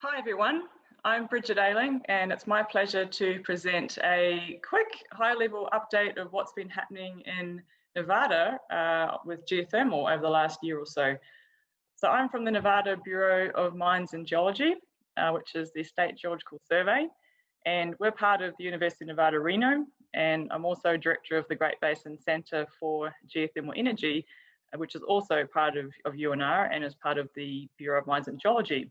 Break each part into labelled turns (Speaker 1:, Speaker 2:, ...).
Speaker 1: Hi everyone, I'm Bridget Ayling and it's my pleasure to present a quick high-level update of what's been happening in Nevada with geothermal over the last year or so. So I'm from the Nevada Bureau of Mines and Geology, which is the State Geological Survey, and we're part of the University of Nevada, Reno, and I'm also director of the Great Basin Center for Geothermal Energy, which is also part of UNR and is part of the Bureau of Mines and Geology.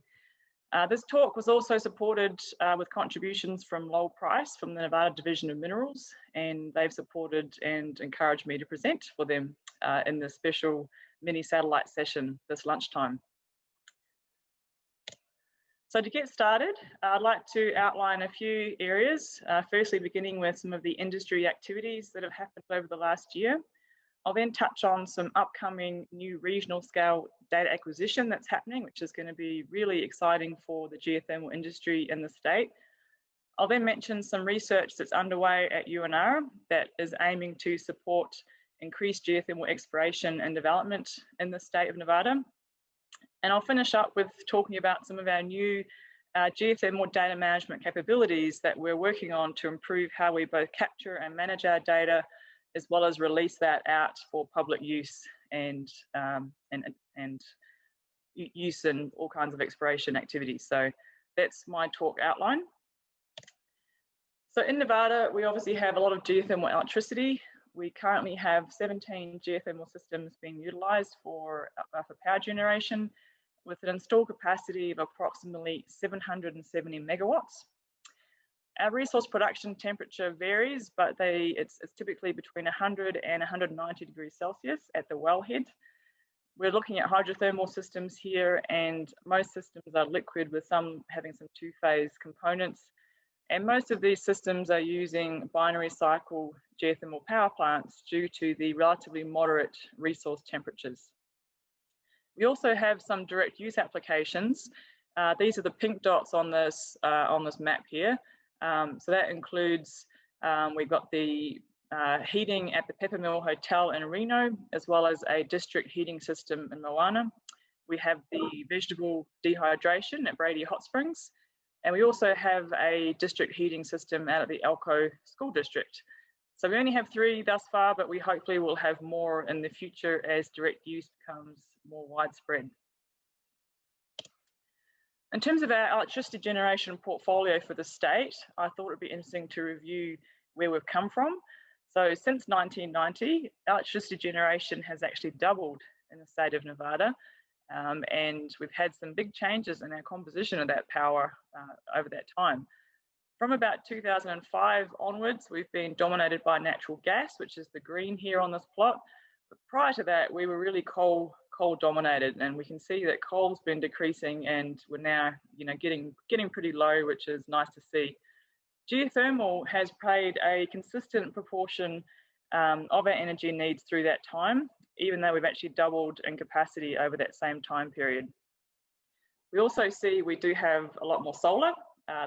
Speaker 1: This talk was also supported with contributions from Lowell Price from the Nevada Division of Minerals, and they've supported and encouraged me to present for them in this special mini satellite session this lunchtime. So to get started, I'd like to outline a few areas, firstly beginning with some of the industry activities that have happened over the last year. I'll then touch on some upcoming new regional scale data acquisition that's happening, which is going to be really exciting for the geothermal industry in the state. I'll then mention some research that's underway at UNR that is aiming to support increased geothermal exploration and development in the state of Nevada. And I'll finish up with talking about some of our new geothermal data management capabilities that we're working on to improve how we both capture and manage our data, as well as release that out for public use and use in all kinds of exploration activities. So that's my talk outline. So in Nevada, we obviously have a lot of geothermal electricity. We currently have 17 geothermal systems being utilized for power generation, with an installed capacity of approximately 770 megawatts. Our resource production temperature varies, but it's typically between 100 and 190 degrees Celsius at the wellhead. We're looking at hydrothermal systems here, and most systems are liquid, with some having some two-phase components. And most of these systems are using binary cycle geothermal power plants due to the relatively moderate resource temperatures. We also have some direct use applications. These are the pink dots on this map here. So that includes, we've got the heating at the Peppermill Hotel in Reno, as well as a district heating system in Moana. We have the vegetable dehydration at Brady Hot Springs, and we also have a district heating system out at the Elko School District. So we only have 3 thus far, but we hopefully will have more in the future as direct use becomes more widespread. In terms of our electricity generation portfolio for the state, I thought it'd be interesting to review where we've come from. So since 1990, electricity generation has actually doubled in the state of Nevada, and we've had some big changes in our composition of that power over that time. From about 2005 onwards, we've been dominated by natural gas, which is the green here on this plot. But prior to that, we were really coal dominated, and we can see that coal's been decreasing, and we're now getting pretty low, which is nice to see. Geothermal has played a consistent proportion of our energy needs through that time, even though we've actually doubled in capacity over that same time period. We also see we do have a lot more solar.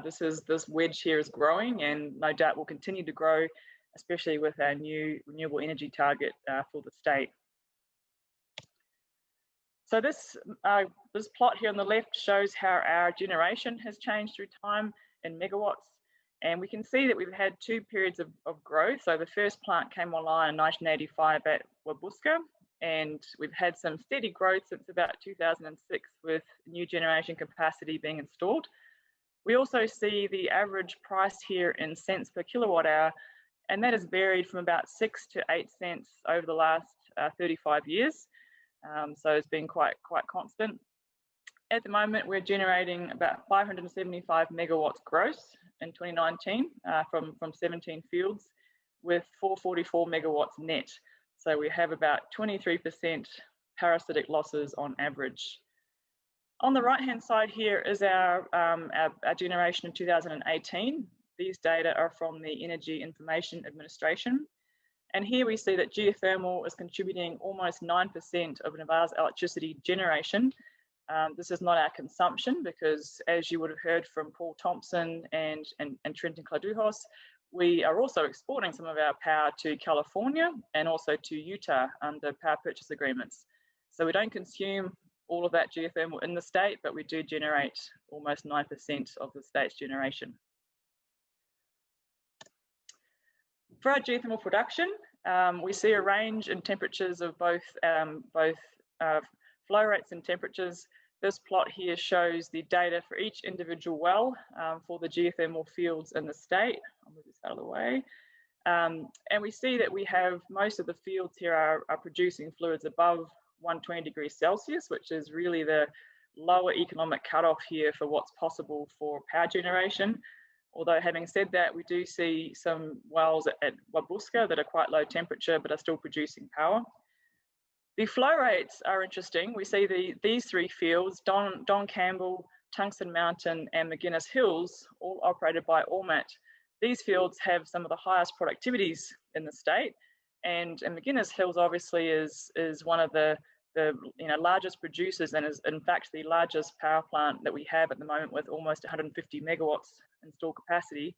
Speaker 1: This wedge here is growing, and no doubt will continue to grow, especially with our new renewable energy target for the state. So this plot here on the left shows how our generation has changed through time in megawatts. And we can see that we've had 2 periods of growth. So the first plant came online in 1985 at Wabusca, and we've had some steady growth since about 2006 with new generation capacity being installed. We also see the average price here in cents per kilowatt hour, and that has varied from about 6 to 8 cents over the last 35 years. So it's been quite constant. At the moment, we're generating about 575 megawatts gross in 2019 from 17 fields, with 444 megawatts net. So we have about 23% parasitic losses on average. On the right-hand side here is our generation in 2018. These data are from the Energy Information Administration. And here we see that geothermal is contributing almost 9% of Nevada's electricity generation. This is not our consumption, because as you would have heard from Paul Thompson and Trenton Cladujos, we are also exporting some of our power to California and also to Utah under power purchase agreements. So we don't consume all of that geothermal in the state, but we do generate almost 9% of the state's generation. For our geothermal production, we see a range in temperatures of both flow rates and temperatures. This plot here shows the data for each individual well for the geothermal fields in the state. I'll move this out of the way. And we see that we have most of the fields here are producing fluids above 120 degrees Celsius, which is really the lower economic cutoff here for what's possible for power generation. Although having said that, we do see some wells at Wabuska that are quite low temperature but are still producing power. The flow rates are interesting. We see these three fields, Don Campbell, Tungsten Mountain, and McGuinness Hills, all operated by Ormat. These fields have some of the highest productivities in the state, and McGuinness Hills obviously is one of the largest producers, and is in fact the largest power plant that we have at the moment, with almost 150 megawatts installed capacity.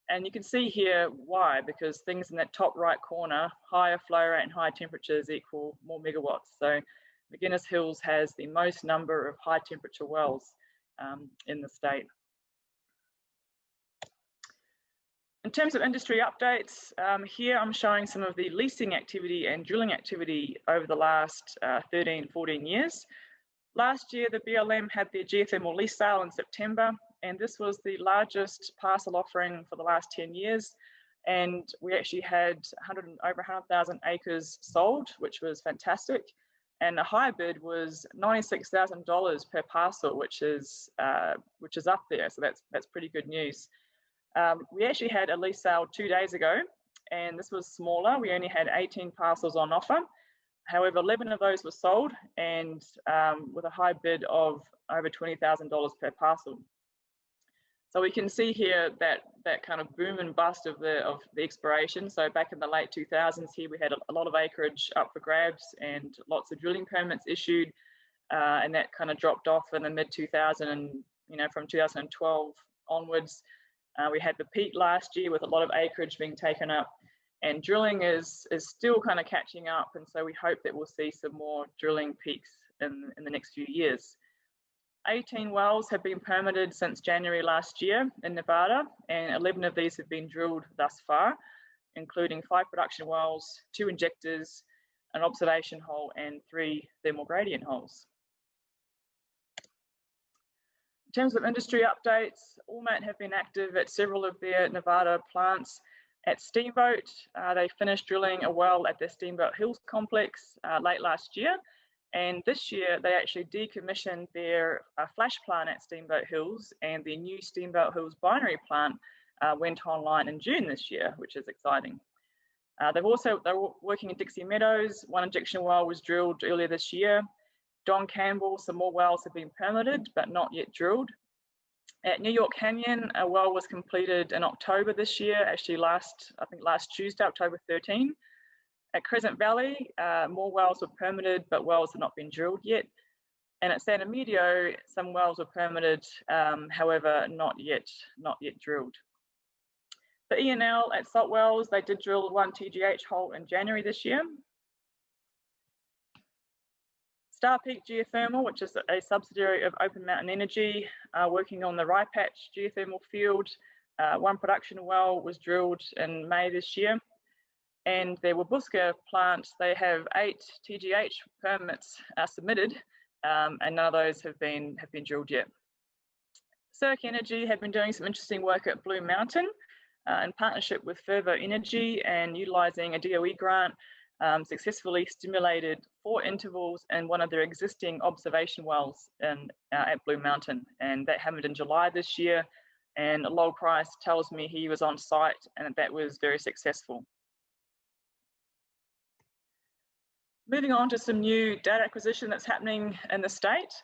Speaker 1: And you can see here why, because things in that top right corner, higher flow rate and higher temperatures equal more megawatts. So McGuinness Hills has the most number of high temperature wells in the state. In terms of industry updates, here I'm showing some of the leasing activity and drilling activity over the last 13, 14 years. Last year, the BLM had their geothermal lease sale in September, and this was the largest parcel offering for the last 10 years. And we actually had over 100,000 acres sold, which was fantastic. And the high bid was $96,000 per parcel, which is up there. So that's pretty good news. We actually had a lease sale 2 days ago, and this was smaller. We only had 18 parcels on offer. However, 11 of those were sold, and with a high bid of over $20,000 per parcel. So we can see here that kind of boom and bust of the exploration. So back in the late 2000s here, we had a lot of acreage up for grabs and lots of drilling permits issued, and that kind of dropped off in the mid 2000s, and from 2012 onwards. We had the peak last year with a lot of acreage being taken up, and drilling is still kind of catching up, and so we hope that we'll see some more drilling peaks in the next few years. 18 wells have been permitted since January last year in Nevada, and 11 of these have been drilled thus far, including 5 production wells, 2 injectors, an observation hole, and 3 thermal gradient holes. In terms of industry updates, Ormat have been active at several of their Nevada plants. At Steamboat, they finished drilling a well at their Steamboat Hills complex late last year. And this year, they actually decommissioned their flash plant at Steamboat Hills, and the new Steamboat Hills binary plant went online in June this year, which is exciting. They're working in Dixie Meadows. 1 injection well was drilled earlier this year. Don Campbell, some more wells have been permitted, but not yet drilled. At New York Canyon, a well was completed in October this year, actually last Tuesday, October 13. At Crescent Valley, more wells were permitted, but wells have not been drilled yet. And at San Emilio, some wells were permitted, however, not yet drilled. For E&L at Salt Wells, they did drill 1 TGH hole in January this year. Star Peak Geothermal, which is a subsidiary of Open Mountain Energy, working on the Rye Patch geothermal field. 1 production well was drilled in May this year. And their Wabuska plant, they have 8 TGH permits submitted, and none of those have been drilled yet. Circ Energy have been doing some interesting work at Blue Mountain in partnership with Fervo Energy, and utilizing a DOE grant, successfully stimulated 4 intervals in one of their existing observation wells at Blue Mountain, and that happened in July this year. And Lowell Price tells me he was on site and that was very successful. Moving on to some new data acquisition that's happening in the state.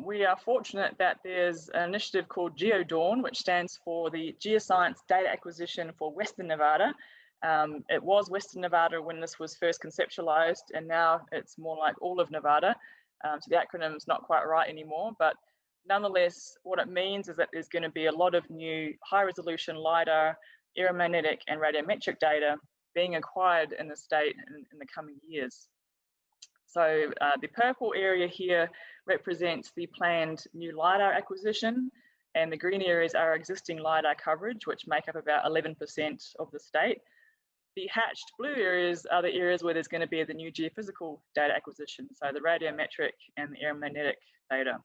Speaker 1: We are fortunate that there's an initiative called GeoDAWN, which stands for the Geoscience Data Acquisition for Western Nevada. It was Western Nevada when this was first conceptualized, and now it's more like all of Nevada. So the acronym's not quite right anymore, but nonetheless, what it means is that there's going to be a lot of new high-resolution LiDAR, aeromagnetic and radiometric data being acquired in the state in the coming years. So the purple area here represents the planned new LiDAR acquisition, and the green areas are existing LiDAR coverage, which make up about 11% of the state. The hatched blue areas are the areas where there's going to be the new geophysical data acquisition, so the radiometric and the aeromagnetic data.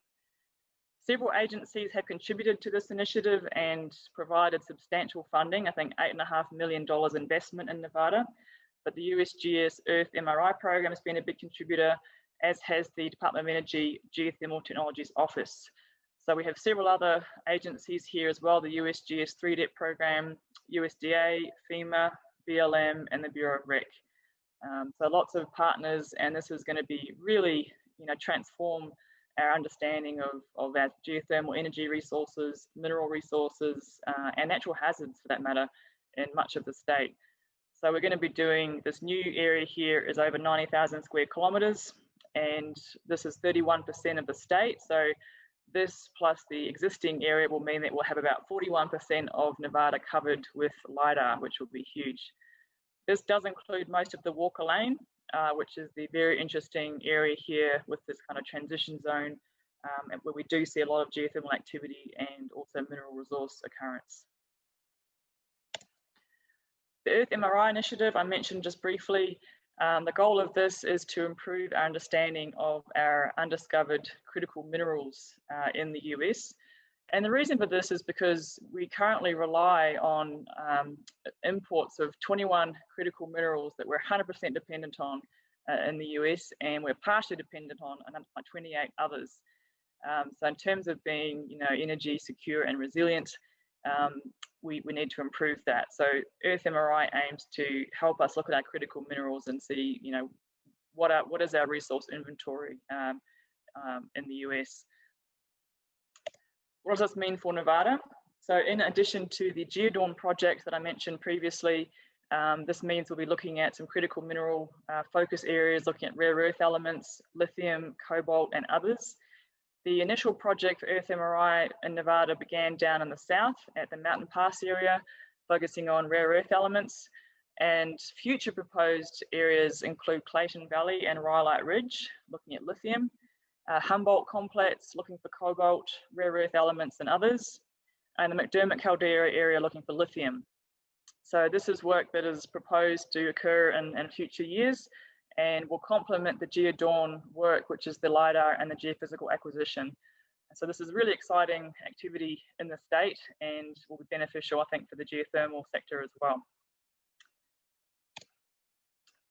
Speaker 1: Several agencies have contributed to this initiative and provided substantial funding, I think $8.5 million investment in Nevada. But the USGS Earth MRI program has been a big contributor, as has the Department of Energy Geothermal Technologies Office. So we have several other agencies here as well, the USGS 3DEP program, USDA, FEMA, BLM, and the Bureau of Rec. So lots of partners, and this is going to be really, transform our understanding of our geothermal energy resources, mineral resources, and natural hazards for that matter in much of the state. So we're going to be doing this new area here is over 90,000 square kilometres, and this is 31% of the state. So this plus the existing area will mean that we'll have about 41% of Nevada covered with LiDAR, which will be huge. This does include most of the Walker Lane, which is the very interesting area here with this kind of transition zone, where we do see a lot of geothermal activity and also mineral resource occurrence. The Earth MRI initiative I mentioned just briefly. The goal of this is to improve our understanding of our undiscovered critical minerals in the US. And the reason for this is because we currently rely on imports of 21 critical minerals that we're 100% dependent on in the US, and we're partially dependent on 28 others. So in terms of being, energy secure and resilient, we need to improve that. So Earth MRI aims to help us look at our critical minerals and see, what is our resource inventory in the US. What does this mean for Nevada? So in addition to the GeoDAWN project that I mentioned previously, this means we'll be looking at some critical mineral focus areas, looking at rare earth elements, lithium, cobalt, and others. The initial project for Earth MRI in Nevada began down in the south at the Mountain Pass area, focusing on rare earth elements, and future proposed areas include Clayton Valley and Rhyolite Ridge, looking at lithium, Humboldt Complex, looking for cobalt, rare earth elements, and others, and the McDermott Caldera area looking for lithium. So this is work that is proposed to occur in future years, and will complement the GeoDAWN work, which is the LiDAR and the geophysical acquisition. So this is really exciting activity in the state and will be beneficial, I think, for the geothermal sector as well.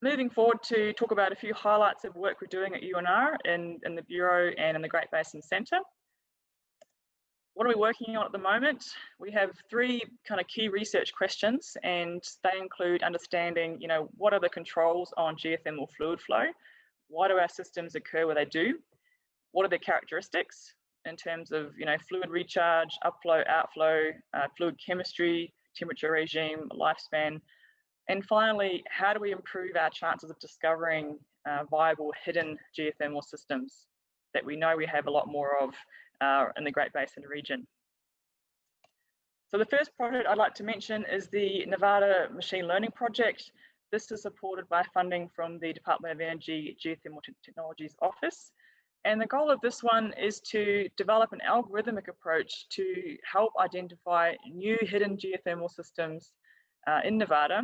Speaker 1: Moving forward to talk about a few highlights of work we're doing at UNR in the Bureau and in the Great Basin Centre. What are we working on at the moment? We have three kind of key research questions, and they include understanding, what are the controls on geothermal fluid flow? Why do our systems occur where they do? What are their characteristics in terms of, fluid recharge, upflow, outflow, fluid chemistry, temperature regime, lifespan? And finally, how do we improve our chances of discovering viable hidden geothermal systems that we know we have a lot more of in the Great Basin region? So the first project I'd like to mention is the Nevada Machine Learning Project. This is supported by funding from the Department of Energy Geothermal Technologies Office. And the goal of this one is to develop an algorithmic approach to help identify new hidden geothermal systems in Nevada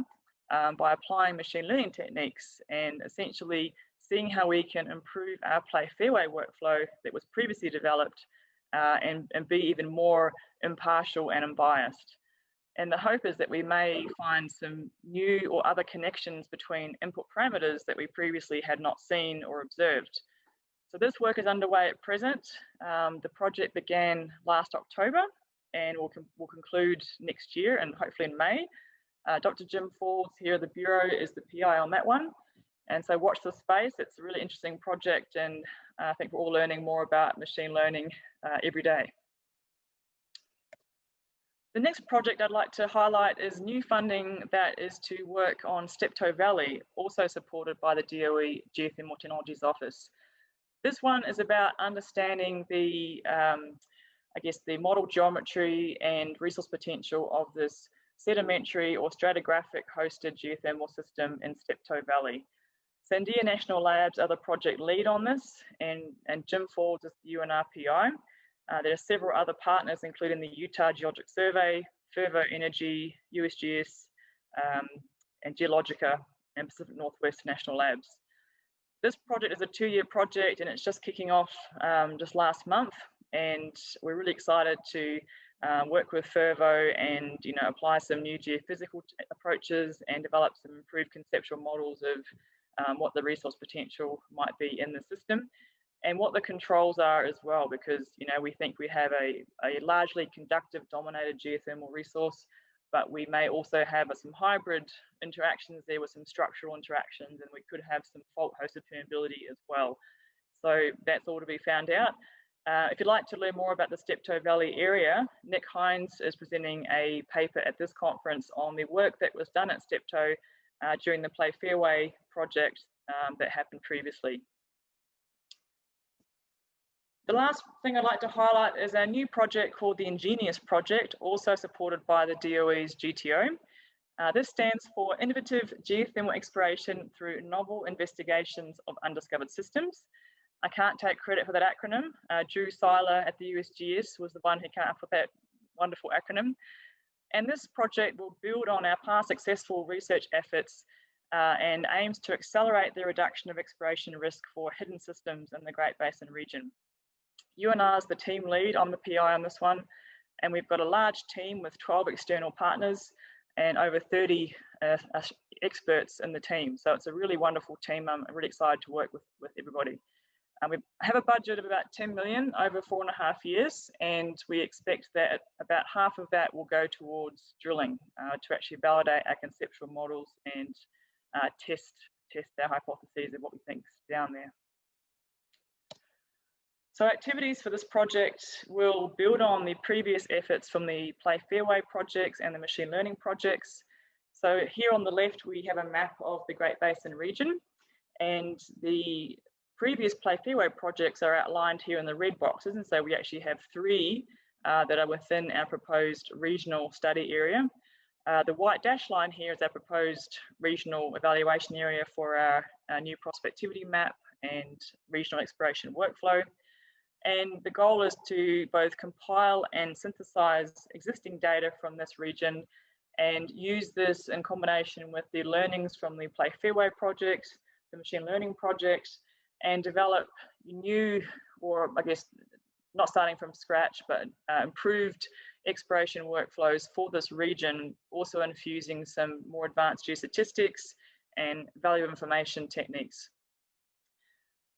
Speaker 1: by applying machine learning techniques and essentially seeing how we can improve our play fairway workflow that was previously developed and be even more impartial and unbiased. And the hope is that we may find some new or other connections between input parameters that we previously had not seen or observed. So this work is underway at present. The project began last October and will conclude next year and hopefully in May. Dr. Jim Forbes here at the Bureau is the PI on that one. And so watch this space. It's a really interesting project, and I think we're all learning more about machine learning every day. The next project I'd like to highlight is new funding that is to work on Steptoe Valley, also supported by the DOE Geothermal Technologies Office. This one is about understanding the, the model geometry and resource potential of this sedimentary or stratigraphic hosted geothermal system in Steptoe Valley. Sandia National Labs are the project lead on this, and Jim Falls is the UNRPI. There are several other partners, including the Utah Geologic Survey, Fervo Energy, USGS, and Geologica, and Pacific Northwest National Labs. This project is a 2-year project, and it's just kicking off just last month, and we're really excited to work with Fervo and apply some new geophysical approaches and develop some improved conceptual models of what the resource potential might be in the system and what the controls are as well, because we think we have a largely conductive dominated geothermal resource, but we may also have some hybrid interactions there with some structural interactions, and we could have some fault hosted permeability as well. So that's all to be found out. If you'd like to learn more about the Steptoe Valley area, Nick Hines is presenting a paper at this conference on the work that was done at Steptoe during the Play Fairway project that happened previously. The last thing I'd like to highlight is our new project called the INGENIOUS project, also supported by the DOE's GTO. This stands for Innovative Geothermal Exploration Through Novel Investigations of Undiscovered Systems. I can't take credit for that acronym. Drew Seiler at the USGS was the one who came up with that wonderful acronym. And this project will build on our past successful research efforts and aims to accelerate the reduction of exploration risk for hidden systems in the Great Basin region. UNR is the team lead. I'm the PI on this one, and we've got a large team with 12 external partners and over 30 experts in the team. So it's a really wonderful team. I'm really excited to work with everybody. We have a budget of about 10 million over 4.5 years, and we expect that about half of that will go towards drilling to actually validate our conceptual models and test our hypotheses of what we think's down there. So activities for this project will build on the previous efforts from the Play Fairway projects and the machine learning projects. So here on the left, we have a map of the Great Basin region, and the previous Play Fairway projects are outlined here in the red boxes. And so we actually have 3 that are within our proposed regional study area. The white dash line here is our proposed regional evaluation area for our new prospectivity map and regional exploration workflow. And the goal is to both compile and synthesize existing data from this region and use this in combination with the learnings from the Play Fairway project, the machine learning project, and develop new, or I guess not starting from scratch, but improved exploration workflows for this region, also infusing some more advanced geostatistics and value information techniques.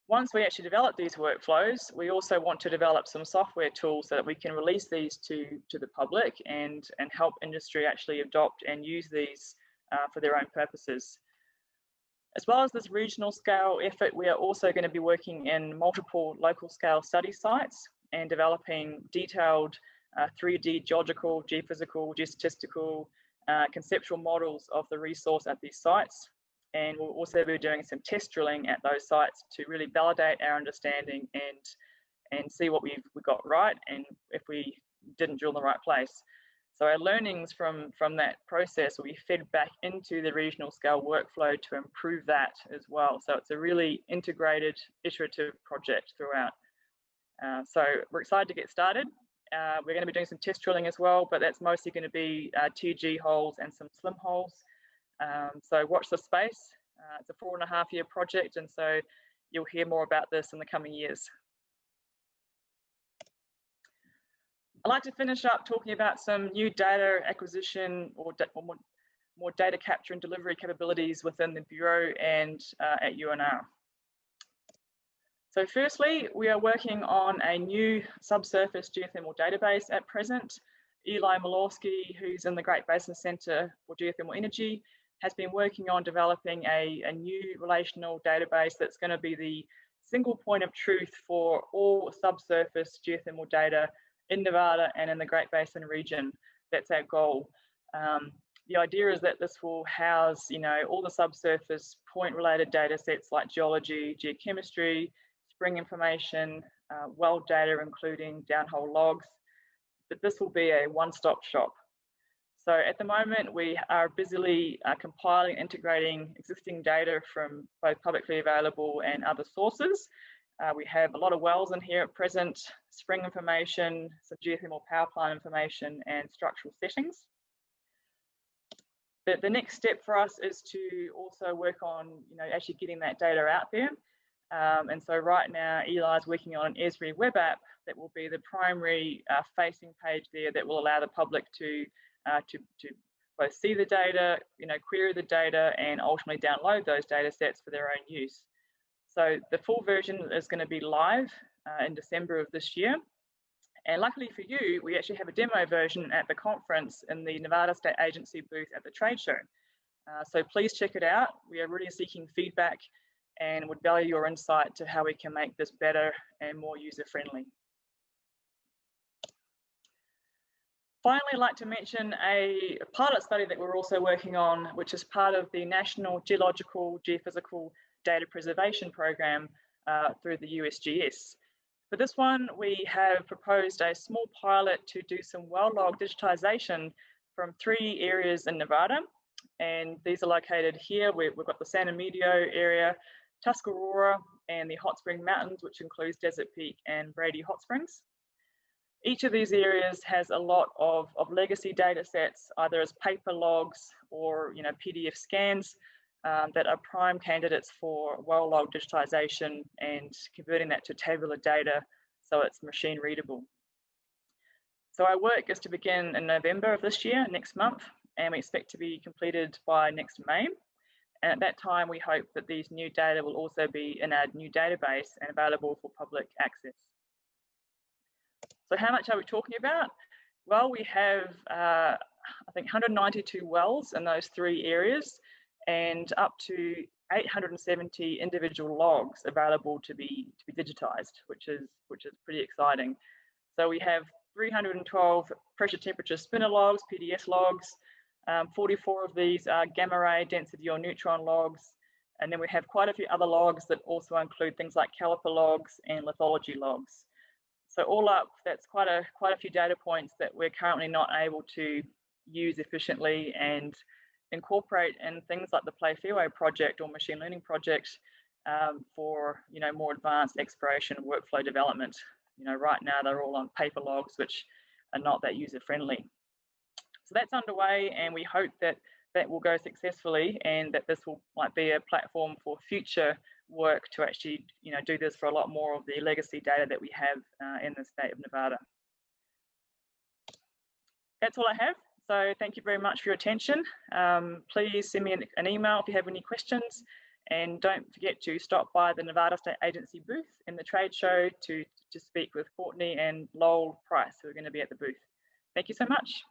Speaker 1: Once we actually develop these workflows, we also want to develop some software tools so that we can release these to the public and help industry actually adopt and use these for their own purposes. As well as this regional scale effort, we are also going to be working in multiple local scale study sites and developing detailed 3D geological, geophysical, geostatistical, conceptual models of the resource at these sites. And we'll also be doing some test drilling at those sites to really validate our understanding and see what we got right and if we didn't drill in the right place. So our learnings from that process will be fed back into the regional scale workflow to improve that as well. So it's a really integrated, iterative project throughout. So we're excited to get started. We're going to be doing some test drilling as well, but that's mostly going to be 2G holes and some slim holes. So watch the space. It's a 4.5-year project, and so you'll hear more about this in the coming years. I'd like to finish up talking about some new data acquisition or more data capture and delivery capabilities within the Bureau and at UNR. So firstly, we are working on a new subsurface geothermal database at present. Eli Malorski, who's in the Great Basin Centre for Geothermal Energy, has been working on developing a new relational database that's going to be the single point of truth for all subsurface geothermal data in Nevada and in the Great Basin region. That's our goal. The idea is that this will house, all the subsurface point-related data sets like geology, geochemistry, spring information, well data, including downhole logs. But this will be a one-stop shop. So at the moment, we are busily compiling, integrating existing data from both publicly available and other sources. We have a lot of wells in here at present, spring information, some geothermal power plant information, and structural settings. The next step for us is to also work on, actually getting that data out there. And so right now, Eli's working on an Esri web app that will be the primary facing page there that will allow the public to both see the data, query the data, and ultimately download those data sets for their own use. So the full version is going to be live in December of this year. And luckily for you, we actually have a demo version at the conference in the Nevada State Agency booth at the trade show. So please check it out. We are really seeking feedback and would value your insight to how we can make this better and more user-friendly. Finally, I'd like to mention a pilot study that we're also working on, which is part of the National Geological Geophysical Data Preservation Program through the USGS. For this one, we have proposed a small pilot to do some well log digitization from 3 areas in Nevada. And these are located here. We've got the San Emilio area, Tuscarora, and the Hot Spring Mountains, which includes Desert Peak and Brady Hot Springs. Each of these areas has a lot of legacy data sets, either as paper logs or PDF scans that are prime candidates for well log digitization and converting that to tabular data so it's machine readable. So our work is to begin in November of this year, next month, and we expect to be completed by next May. And at that time, we hope that these new data will also be in our new database and available for public access. So how much are we talking about? Well, we have, I think, 192 wells in those 3 areas and up to 870 individual logs available to be digitized, which is pretty exciting. So we have 312 pressure temperature spinner logs, PDS logs. 44 of these are gamma ray density or neutron logs. And then we have quite a few other logs that also include things like caliper logs and lithology logs. So all up, that's quite a few data points that we're currently not able to use efficiently and incorporate in things like the Play Fairway project or machine learning project for more advanced exploration and workflow development. Right now they're all on paper logs, which are not that user friendly. So that's underway, and we hope that that will go successfully, and that this might be a platform for future work to actually do this for a lot more of the legacy data that we have in the state of Nevada. That's all I have. So thank you very much for your attention. Please send me an email if you have any questions, and don't forget to stop by the Nevada State Agency booth in the trade show to speak with Courtney and Lowell Price, who are going to be at the booth. Thank you so much.